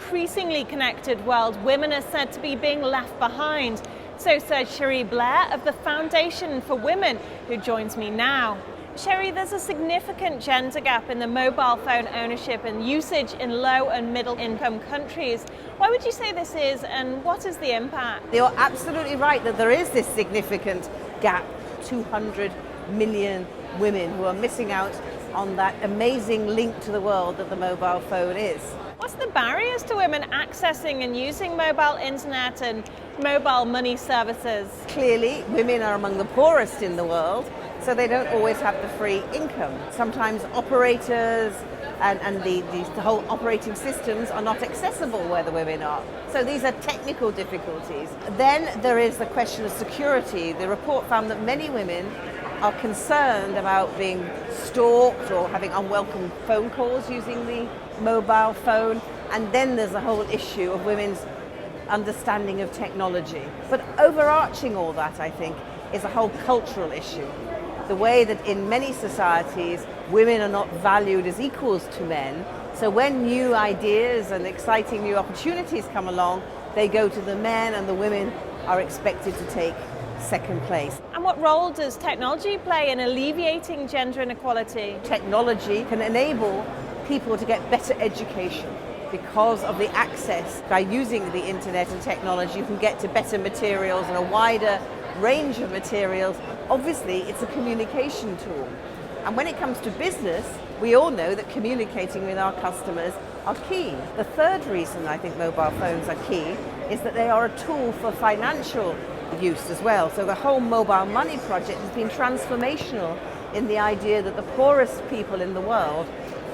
increasingly connected world, women are said to be being left behind. So says Cherie Blair of the Foundation for Women, who joins me now. Cherie, there's a significant gender gap in the mobile phone ownership and usage in low and middle income countries. Why would you say this is, and what is the impact? You're absolutely right that there is this significant gap. 200 million women who are missing out on that amazing link to the world that the mobile phone is. What's the barriers to women accessing and using mobile internet and mobile money services? Clearly, women are among the poorest in the world, so they don't always have the free income. Sometimes operators and the whole operating systems are not accessible where the women are. So these are technical difficulties. Then there is the question of security. The report found that many women are concerned about being stalked or having unwelcome phone calls using the mobile phone. And then there's the whole issue of women's understanding of technology. But overarching all that, I think, is a whole cultural issue. The way that in many societies, women are not valued as equals to men. So when new ideas and exciting new opportunities come along, they go to the men and the women are expected to take second place. And what role does technology play in alleviating gender inequality? Technology can enable people to get better education because of the access. By using the internet and technology, you can get to better materials and a wider range of materials. Obviously, it's a communication tool. And when it comes to business, we all know that communicating with our customers are key. The third reason I think mobile phones are key is that they are a tool for financial use as well. So the whole mobile money project has been transformational in the idea that the poorest people in the world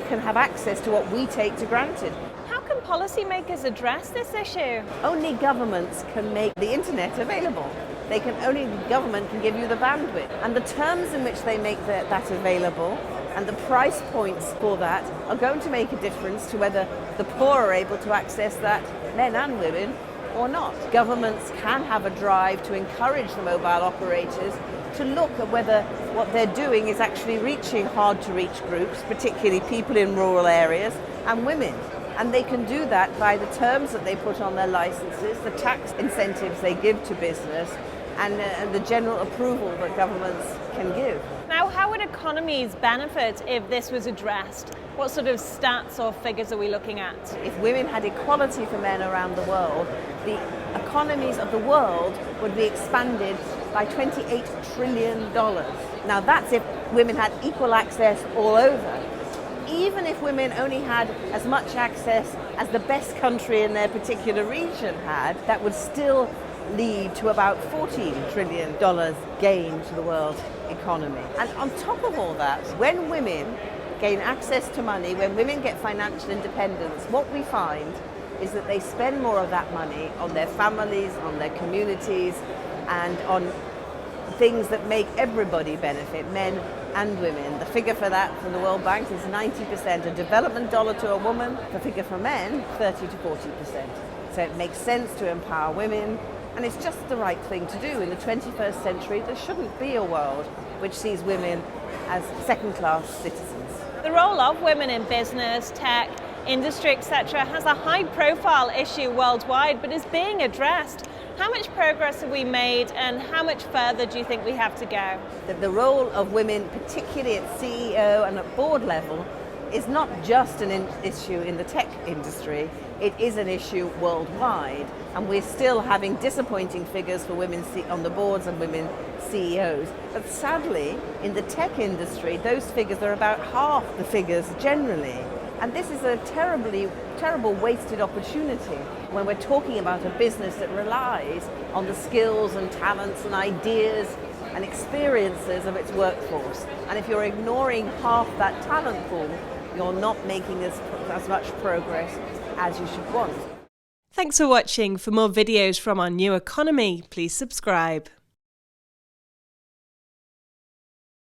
can have access to what we take for granted. How can policymakers address this issue? Only governments can make the internet available. Only the government can give you the bandwidth. And the terms in which they make that available and the price points for that are going to make a difference to whether the poor are able to access that, men and women, or not. Governments can have a drive to encourage the mobile operators to look at whether what they're doing is actually reaching hard-to-reach groups, particularly people in rural areas and women. And they can do that by the terms that they put on their licenses, the tax incentives they give to business, and the general approval that governments can give. Now, how would economies benefit if this was addressed? What sort of stats or figures are we looking at? If women had equality for men around the world, the economies of the world would be expanded by $28 trillion. Now, that's if women had equal access all over. Even if women only had as much access as the best country in their particular region had, that would still lead to about $14 trillion gain to the world economy. And on top of all that, when women gain access to money, when women get financial independence, what we find is that they spend more of that money on their families, on their communities, and on things that make everybody benefit, men and women. The figure for that from the World Bank is 90%. A development dollar to a woman, the figure for men, 30 to 40%. So it makes sense to empower women, and it's just the right thing to do. In the 21st century, there shouldn't be a world which sees women as second-class citizens. The role of women in business, tech, industry, etc. has a high-profile issue worldwide, but is being addressed. How much progress have we made, and how much further do you think we have to go? The role of women, particularly at CEO and at board level, is not just an issue in the tech industry, it is an issue worldwide. And we're still having disappointing figures for women on the boards and women CEOs. But sadly, in the tech industry, those figures are about half the figures generally. And this is a terrible wasted opportunity when we're talking about a business that relies on the skills and talents and ideas and experiences of its workforce. And if you're ignoring half that talent pool, you're not making as much progress as you should want. Thanks for watching. For more videos from our new economy, please subscribe.